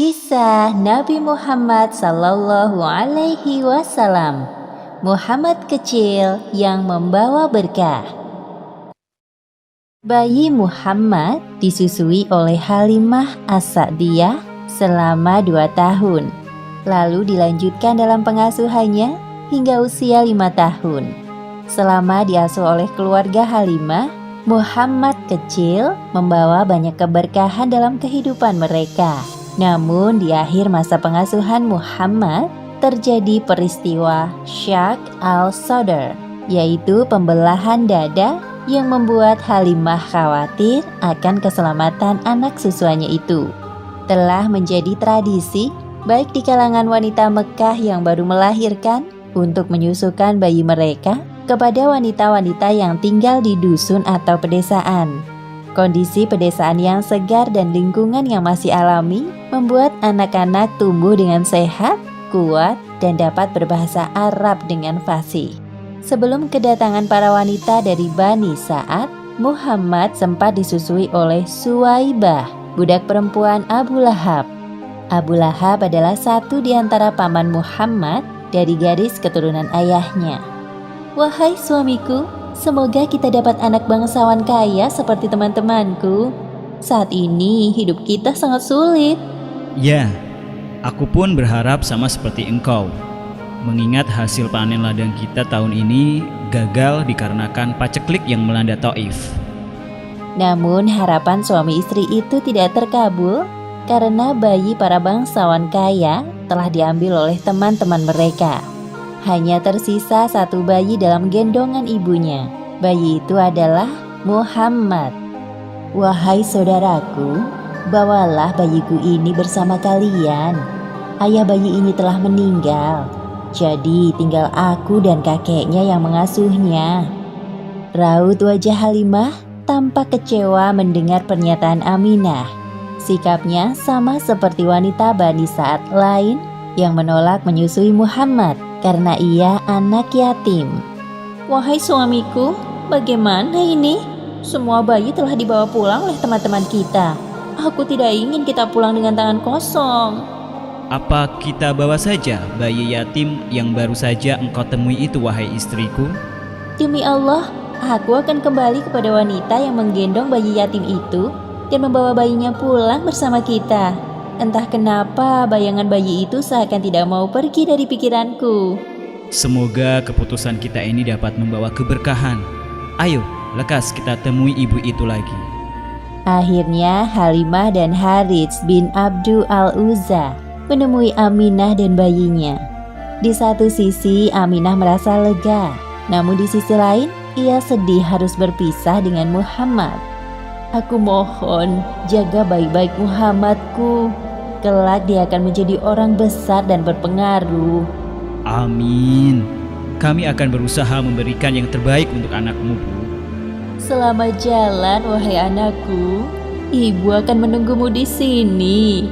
Kisah Nabi Muhammad Sallallahu Alaihi Wasallam. Muhammad kecil yang membawa berkah. Bayi Muhammad disusui oleh Halimah As-Sa'diyah selama 2 tahun. Lalu dilanjutkan dalam pengasuhannya hingga usia 5 tahun. Selama diasuh oleh keluarga Halimah, Muhammad kecil membawa banyak keberkahan dalam kehidupan mereka. Namun di akhir masa pengasuhan Muhammad terjadi peristiwa Syaq al-Sadr, yaitu pembelahan dada yang membuat Halimah khawatir akan keselamatan anak susuannya itu. Telah menjadi tradisi baik di kalangan wanita Mekah yang baru melahirkan untuk menyusukan bayi mereka kepada wanita-wanita yang tinggal di dusun atau pedesaan. Kondisi pedesaan yang segar dan lingkungan yang masih alami membuat anak-anak tumbuh dengan sehat, kuat, dan dapat berbahasa Arab dengan fasih. Sebelum kedatangan para wanita dari Bani Sa'ad, Muhammad sempat disusui oleh Suwaibah, budak perempuan Abu Lahab. Abu Lahab adalah satu di antara paman Muhammad dari garis keturunan ayahnya. "Wahai suamiku, semoga kita dapat anak bangsawan kaya seperti teman-temanku. Saat ini hidup kita sangat sulit." Ya, aku pun berharap sama seperti engkau. Mengingat hasil panen ladang kita tahun ini gagal dikarenakan paceklik yang melanda Taif. Namun harapan suami istri itu tidak terkabul karena bayi para bangsawan kaya telah diambil oleh teman-teman mereka. Hanya tersisa 1 bayi dalam gendongan ibunya. Bayi itu adalah Muhammad. "Wahai saudaraku, bawalah bayiku ini bersama kalian. Ayah bayi ini telah meninggal, jadi tinggal aku dan kakeknya yang mengasuhnya." Raut wajah Halimah tampak kecewa mendengar pernyataan Aminah. Sikapnya sama seperti wanita Bani Sa'ad lain yang menolak menyusui Muhammad karena ia anak yatim. "Wahai suamiku, bagaimana ini? Semua bayi telah dibawa pulang oleh teman-teman kita. Aku tidak ingin kita pulang dengan tangan kosong." Apa kita bawa saja bayi yatim yang baru saja engkau temui itu, wahai istriku? "Demi Allah, aku akan kembali kepada wanita yang menggendong bayi yatim itu dan membawa bayinya pulang bersama kita." Entah kenapa bayangan bayi itu seakan tidak mau pergi dari pikiranku. Semoga keputusan kita ini dapat membawa keberkahan. Ayo, lekas kita temui ibu itu lagi. Akhirnya Halimah dan Harits bin Abdu al-Uzza menemui Aminah dan bayinya. Di satu sisi Aminah merasa lega, namun di sisi lain ia sedih harus berpisah dengan Muhammad. "Aku mohon, jaga baik-baik Muhammadku. Kelak dia akan menjadi orang besar dan berpengaruh." Amin. Kami akan berusaha memberikan yang terbaik untuk anakmu, Bu. "Selamat jalan, wahai anakku. Ibu akan menunggumu di sini."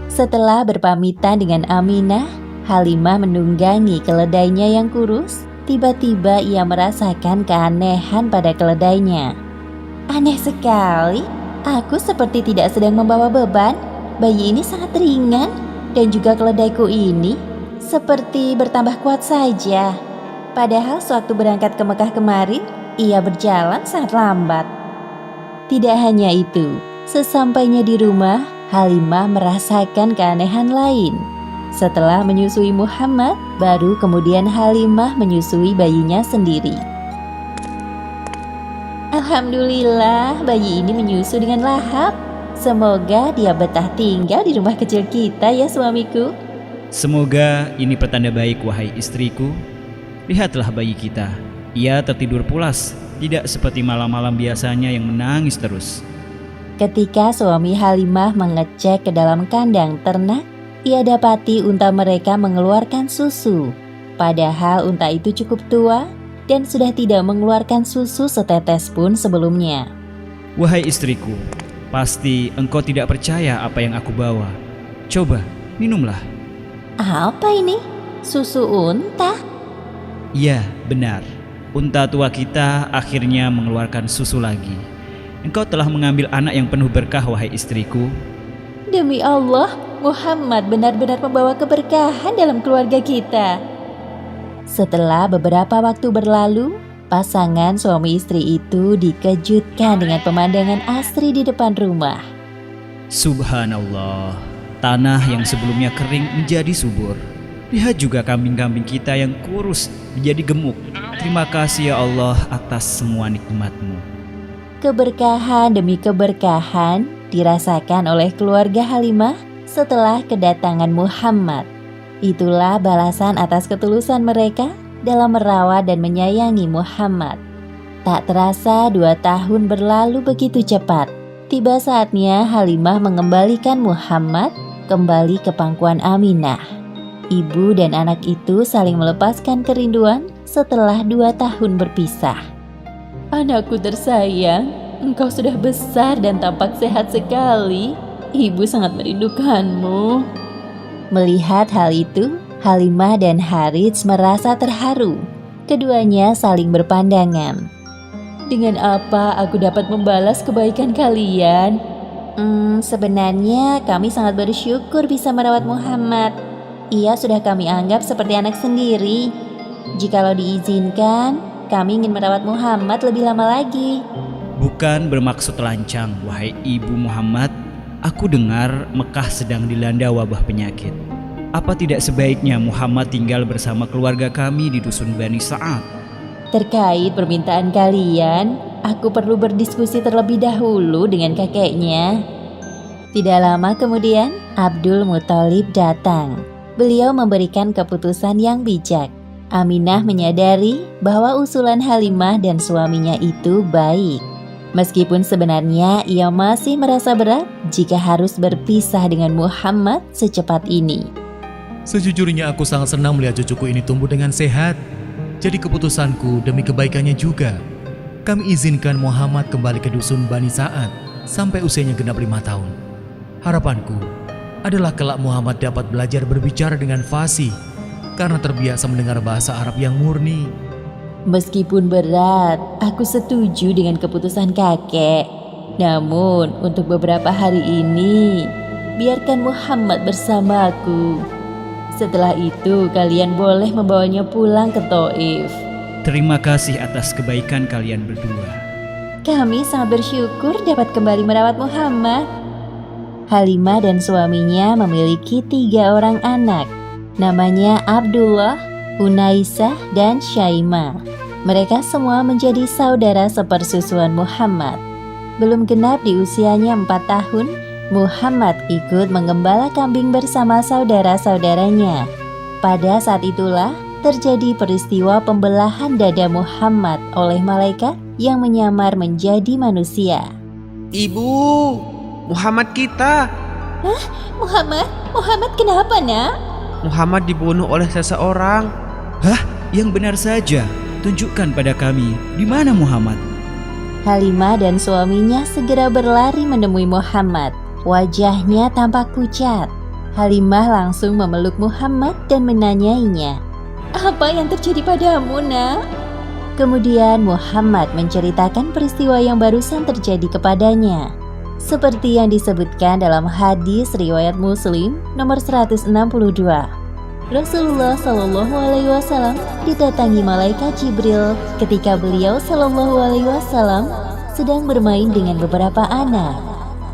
Setelah berpamitan dengan Aminah, Halimah menunggangi keledainya yang kurus. Tiba-tiba ia merasakan keanehan pada keledainya. "Aneh sekali, aku seperti tidak sedang membawa beban. Bayi ini sangat ringan dan juga keledaiku ini seperti bertambah kuat saja. Padahal sewaktu berangkat ke Mekah kemarin, ia berjalan sangat lambat." Tidak hanya itu, sesampainya di rumah, Halimah merasakan keanehan lain. Setelah menyusui Muhammad, baru kemudian Halimah menyusui bayinya sendiri. "Alhamdulillah, bayi ini menyusu dengan lahap. Semoga dia betah tinggal di rumah kecil kita ya suamiku." Semoga ini pertanda baik, wahai istriku. Lihatlah bayi kita. Ia tertidur pulas, tidak seperti malam-malam biasanya yang menangis terus. Ketika suami Halimah mengecek ke dalam kandang ternak, ia dapati unta mereka mengeluarkan susu. Padahal unta itu cukup tua dan sudah tidak mengeluarkan susu setetes pun sebelumnya. Wahai istriku, pasti engkau tidak percaya apa yang aku bawa. Coba, minumlah. Apa ini? Susu unta? Iya, benar. unta tua kita akhirnya mengeluarkan susu lagi. Engkau telah mengambil anak yang penuh berkah, wahai istriku. Demi Allah, Muhammad benar-benar membawa keberkahan dalam keluarga kita. Setelah beberapa waktu berlalu, pasangan suami istri itu dikejutkan dengan pemandangan asri di depan rumah. Subhanallah, tanah yang sebelumnya kering menjadi subur. Lihat juga kambing-kambing kita yang kurus menjadi gemuk. Terima kasih ya Allah atas semua nikmat-Mu. Keberkahan demi keberkahan dirasakan oleh keluarga Halimah setelah kedatangan Muhammad. Itulah balasan atas ketulusan mereka dalam merawat dan menyayangi Muhammad. Tak terasa 2 tahun berlalu begitu cepat. Tiba saatnya Halimah mengembalikan Muhammad kembali ke pangkuan Aminah. Ibu dan anak itu saling melepaskan kerinduan setelah 2 tahun berpisah. Anakku tersayang, engkau sudah besar dan tampak sehat sekali. Ibu sangat merindukanmu. Melihat hal itu, Halimah dan Harits merasa terharu. Keduanya saling berpandangan. Dengan apa aku dapat membalas kebaikan kalian? Sebenarnya kami sangat bersyukur bisa merawat Muhammad. Ia sudah kami anggap seperti anak sendiri. Jikalau diizinkan, kami ingin merawat Muhammad lebih lama lagi. Bukan bermaksud lancang, wahai ibu Muhammad. Aku dengar Mekah sedang dilanda wabah penyakit. Apa tidak sebaiknya Muhammad tinggal bersama keluarga kami di dusun Bani Sa'ad? Terkait permintaan kalian, aku perlu berdiskusi terlebih dahulu dengan kakeknya. Tidak lama kemudian, Abdul Muthalib datang. Beliau memberikan keputusan yang bijak. Aminah menyadari bahwa usulan Halimah dan suaminya itu baik. Meskipun sebenarnya ia masih merasa berat jika harus berpisah dengan Muhammad secepat ini. Sejujurnya aku sangat senang melihat cucuku ini tumbuh dengan sehat. Jadi keputusanku demi kebaikannya juga. Kami izinkan Muhammad kembali ke dusun Bani Sa'ad sampai usianya genap 5 tahun. Harapanku adalah kelak Muhammad dapat belajar berbicara dengan fasih karena terbiasa mendengar bahasa Arab yang murni. Meskipun berat, aku setuju dengan keputusan kakek. Namun, untuk beberapa hari ini, biarkan Muhammad bersamaku. Setelah itu, kalian boleh membawanya pulang ke Thaif. Terima kasih atas kebaikan kalian berdua. Kami sangat bersyukur dapat kembali merawat Muhammad. Halimah dan suaminya memiliki 3 orang anak. Namanya Abdullah, Unaisah, dan Syaimah. Mereka semua menjadi saudara sepersusuan Muhammad. Belum genap di usianya 4 tahun, Muhammad ikut menggembala kambing bersama saudara-saudaranya. Pada saat itulah terjadi peristiwa pembelahan dada Muhammad oleh malaikat yang menyamar menjadi manusia. Ibu, Muhammad kita. Hah? Muhammad kenapa, nak? Muhammad dibunuh oleh seseorang. Hah? Yang benar saja. Tunjukkan pada kami, di mana Muhammad? Halimah dan suaminya segera berlari menemui Muhammad. Wajahnya tampak pucat. Halimah langsung memeluk Muhammad dan menanyainya. Apa yang terjadi padamu, nak? Kemudian Muhammad menceritakan peristiwa yang barusan terjadi kepadanya. Seperti yang disebutkan dalam hadis riwayat Muslim nomor 162. Rasulullah Shallallahu Alaihi Wasallam didatangi malaikat Jibril ketika beliau Shallallahu Alaihi Wasallam sedang bermain dengan beberapa anak.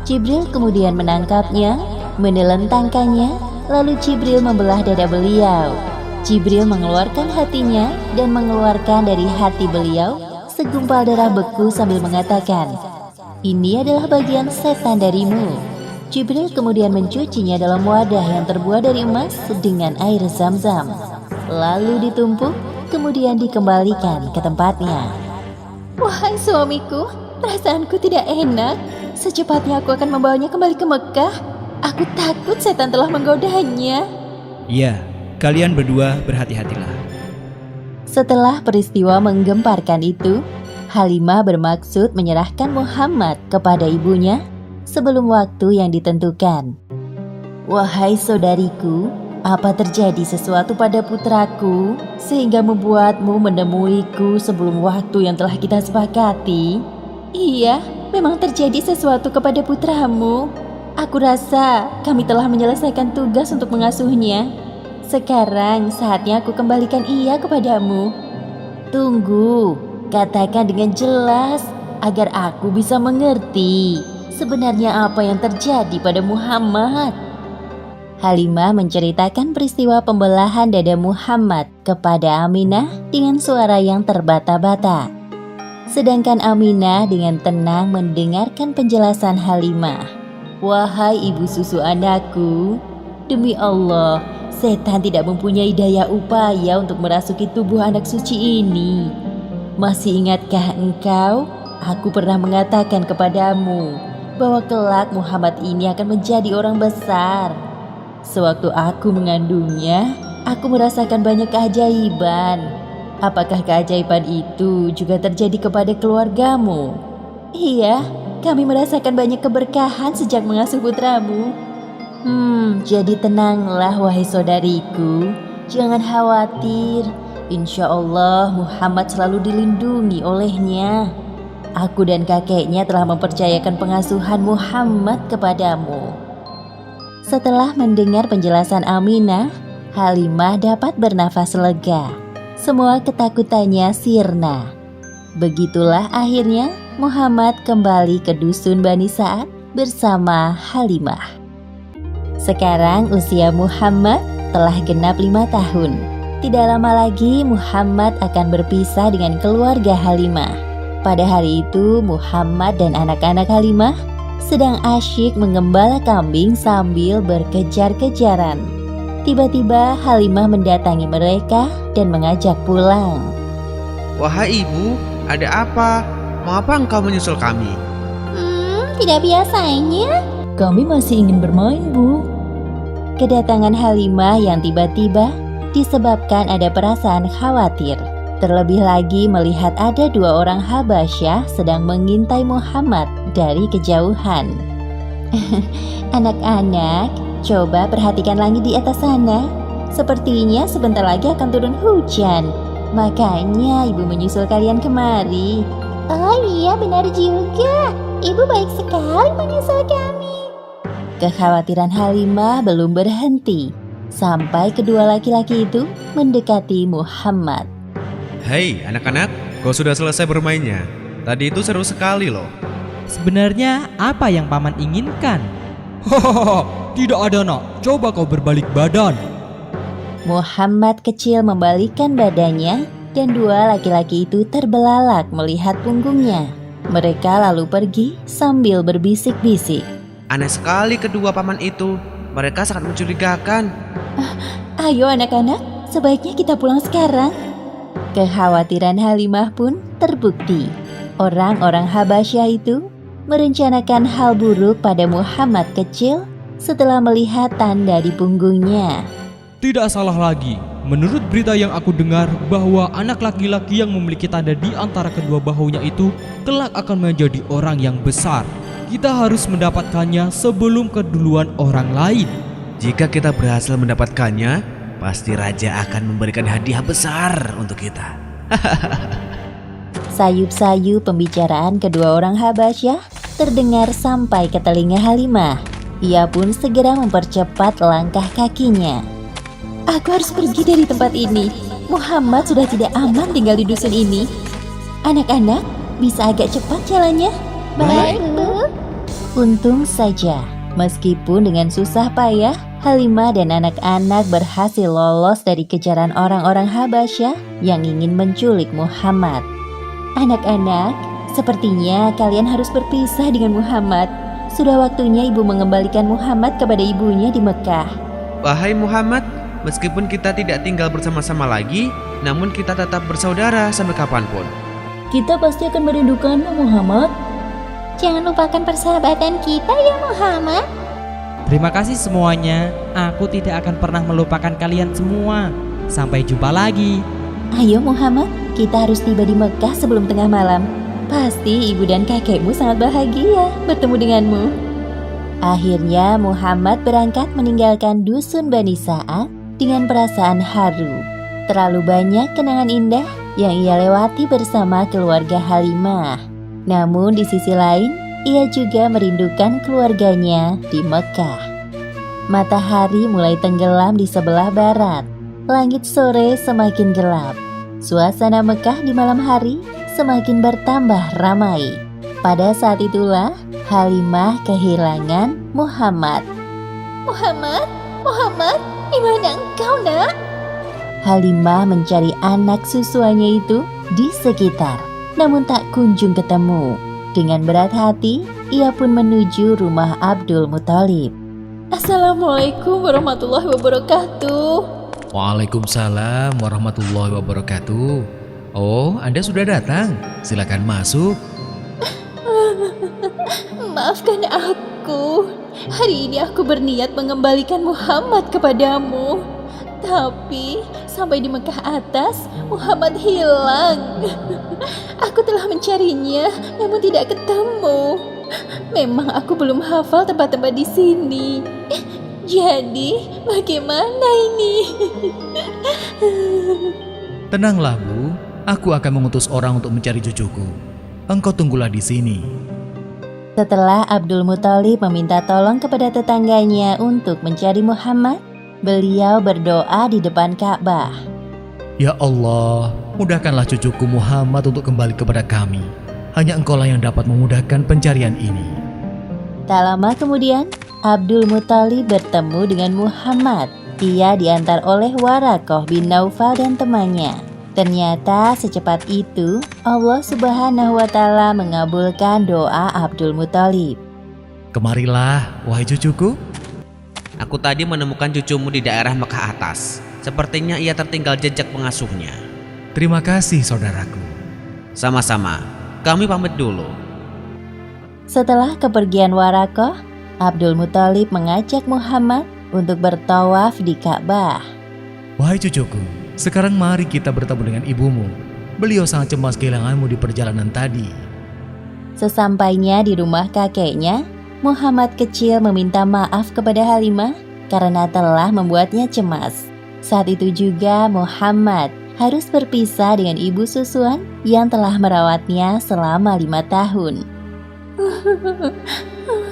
Jibril kemudian menangkapnya, menelentangkannya, lalu Jibril membelah dada beliau. Jibril mengeluarkan hatinya dan mengeluarkan dari hati beliau segumpal darah beku sambil mengatakan, "Ini adalah bagian setan darimu." Jibril kemudian mencucinya dalam wadah yang terbuat dari emas dengan air zam-zam. Lalu ditumpuk, kemudian dikembalikan ke tempatnya. Wahai suamiku, perasaanku tidak enak. Secepatnya aku akan membawanya kembali ke Mekah. Aku takut setan telah menggodanya. Ya, kalian berdua berhati-hatilah. Setelah peristiwa menggemparkan itu, Halimah bermaksud menyerahkan Muhammad kepada ibunya sebelum waktu yang ditentukan. Wahai saudariku, apa terjadi sesuatu pada putraku sehingga membuatmu menemuiku sebelum waktu yang telah kita sepakati? Iya, memang terjadi sesuatu kepada putramu. Aku rasa kami telah menyelesaikan tugas untuk mengasuhnya. Sekarang saatnya aku kembalikan ia kepadamu. Tunggu, katakan dengan jelas agar aku bisa mengerti sebenarnya apa yang terjadi pada Muhammad. Halimah menceritakan peristiwa pembelahan dada Muhammad kepada Aminah dengan suara yang terbata-bata. Sedangkan Aminah dengan tenang mendengarkan penjelasan Halimah. Wahai ibu susu anakku, demi Allah, setan tidak mempunyai daya upaya untuk merasuki tubuh anak suci ini. Masih ingatkah engkau? Aku pernah mengatakan kepadamu bahwa kelak Muhammad ini akan menjadi orang besar. Sewaktu aku mengandungnya, aku merasakan banyak keajaiban. Apakah keajaiban itu juga terjadi kepada keluargamu? Iya, kami merasakan banyak keberkahan sejak mengasuh putramu. Jadi tenanglah wahai saudariku. Jangan khawatir. Insya Allah Muhammad selalu dilindungi olehnya. Aku dan kakeknya telah mempercayakan pengasuhan Muhammad kepadamu. Setelah mendengar penjelasan Aminah, Halimah dapat bernafas lega. Semua ketakutannya sirna. Begitulah akhirnya Muhammad kembali ke dusun Bani Sa'ad bersama Halimah. Sekarang usia Muhammad telah genap 5 tahun. Tidak lama lagi Muhammad akan berpisah dengan keluarga Halimah. Pada hari itu Muhammad dan anak-anak Halimah sedang asyik mengembala kambing sambil berkejar-kejaran. Tiba-tiba Halimah mendatangi mereka dan mengajak pulang. Wahai ibu, ada apa? Mengapa engkau menyusul kami? Tidak biasanya. Kami masih ingin bermain, Bu. Kedatangan Halimah yang tiba-tiba disebabkan ada perasaan khawatir. Terlebih lagi melihat ada 2 orang Habasyah sedang mengintai Muhammad dari kejauhan. Anak-anak, coba perhatikan langit di atas sana. Sepertinya sebentar lagi akan turun hujan. Makanya ibu menyusul kalian kemari. Oh iya, benar juga. Ibu baik sekali menyusul kami. Kekhawatiran Halimah belum berhenti sampai kedua laki-laki itu mendekati Muhammad. Hei anak-anak, kau sudah selesai bermainnya? Tadi itu seru sekali loh. Sebenarnya apa yang paman inginkan? Hahaha, tidak ada nak. Coba kau berbalik badan. Muhammad kecil membalikkan badannya dan 2 laki-laki itu terbelalak melihat punggungnya. Mereka lalu pergi sambil berbisik-bisik. Aneh sekali kedua paman itu. Mereka sangat mencurigakan. Ayo anak-anak, sebaiknya kita pulang sekarang. Kekhawatiran Halimah pun terbukti. Orang-orang Habasyah itu merencanakan hal buruk pada Muhammad kecil setelah melihat tanda di punggungnya. Tidak salah lagi. Menurut berita yang aku dengar bahwa anak laki-laki yang memiliki tanda di antara kedua bahunya itu kelak akan menjadi orang yang besar. Kita harus mendapatkannya sebelum keduluan orang lain. Jika kita berhasil mendapatkannya, pasti raja akan memberikan hadiah besar untuk kita. Sayup-sayup pembicaraan kedua orang Habasyah terdengar sampai ke telinga Halimah. Ia pun segera mempercepat langkah kakinya. Aku harus pergi dari tempat ini. Muhammad sudah tidak aman tinggal di dusun ini. Anak-anak, bisa agak cepat jalannya? Baik, Bu. Untung saja, meskipun dengan susah payah, Halimah dan anak-anak berhasil lolos dari kejaran orang-orang Habasyah yang ingin menculik Muhammad. Anak-anak, sepertinya kalian harus berpisah dengan Muhammad. Sudah waktunya ibu mengembalikan Muhammad kepada ibunya di Mekah. Wahai Muhammad, meskipun kita tidak tinggal bersama-sama lagi, namun kita tetap bersaudara sampai kapanpun. Kita pasti akan merindukanmu, Muhammad. Jangan lupakan persahabatan kita ya, Muhammad. Terima kasih semuanya. Aku tidak akan pernah melupakan kalian semua. Sampai jumpa lagi. Ayo Muhammad, kita harus tiba di Mekah sebelum tengah malam. Pasti ibu dan kakekmu sangat bahagia bertemu denganmu. Akhirnya Muhammad berangkat meninggalkan dusun Bani Sa'ad dengan perasaan haru. Terlalu banyak kenangan indah yang ia lewati bersama keluarga Halimah. Namun di sisi lain, ia juga merindukan keluarganya di Mekah. Matahari mulai tenggelam di sebelah barat. Langit sore semakin gelap. Suasana Mekah di malam hari semakin bertambah ramai. Pada saat itulah Halimah kehilangan Muhammad. Muhammad, di mana engkau, Nak? Halimah mencari anak susuannya itu di sekitar, namun tak kunjung ketemu. Dengan berat hati, ia pun menuju rumah Abdul Muthalib. Assalamualaikum warahmatullahi wabarakatuh. Waalaikumsalam warahmatullahi wabarakatuh. Oh, Anda sudah datang. Silakan masuk. Maafkan aku. Hari ini aku berniat mengembalikan Muhammad kepadamu. Tapi sampai di Mekah atas, Muhammad hilang. Aku telah mencarinya, namun tidak ketemu. Memang aku belum hafal tempat-tempat di sini. Jadi, bagaimana ini? Tenanglah, Bu. Aku akan mengutus orang untuk mencari cucuku. Engkau tunggulah di sini. Setelah Abdul Muthalib meminta tolong kepada tetangganya untuk mencari Muhammad, beliau berdoa di depan Ka'bah. Ya Allah, mudahkanlah cucuku Muhammad untuk kembali kepada kami. Hanya Engkaulah yang dapat memudahkan pencarian ini. Tak lama kemudian, Abdul Muthalib bertemu dengan Muhammad. Ia diantar oleh Waraqah bin Naufal dan temannya. Ternyata secepat itu Allah Subhanahu wa Ta'ala mengabulkan doa Abdul Muthalib. Kemarilah, wahai cucuku. Aku tadi menemukan cucumu di daerah Mekah atas. Sepertinya ia tertinggal jejak pengasuhnya. Terima kasih, saudaraku. Sama-sama, kami pamit dulu. Setelah kepergian Waraqah, Abdul Muthalib mengajak Muhammad untuk bertawaf di Ka'bah. Wahai cucuku, sekarang mari kita bertemu dengan ibumu. Beliau sangat cemas kehilanganmu di perjalanan tadi. Sesampainya di rumah kakeknya, Muhammad kecil meminta maaf kepada Halimah karena telah membuatnya cemas. Saat itu juga Muhammad harus berpisah dengan ibu susuan yang telah merawatnya selama 5 tahun.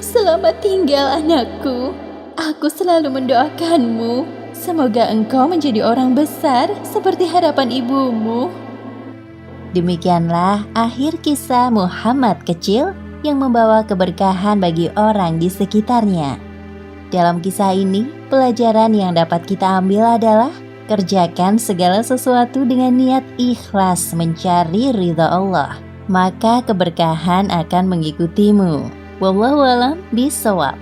Selamat tinggal anakku. Aku selalu mendoakanmu. Semoga engkau menjadi orang besar seperti harapan ibumu. Demikianlah akhir kisah Muhammad kecil yang membawa keberkahan bagi orang di sekitarnya. Dalam kisah ini, pelajaran yang dapat kita ambil adalah kerjakan segala sesuatu dengan niat ikhlas mencari ridha Allah, maka keberkahan akan mengikutimu. Wallahu a'lam bishawab.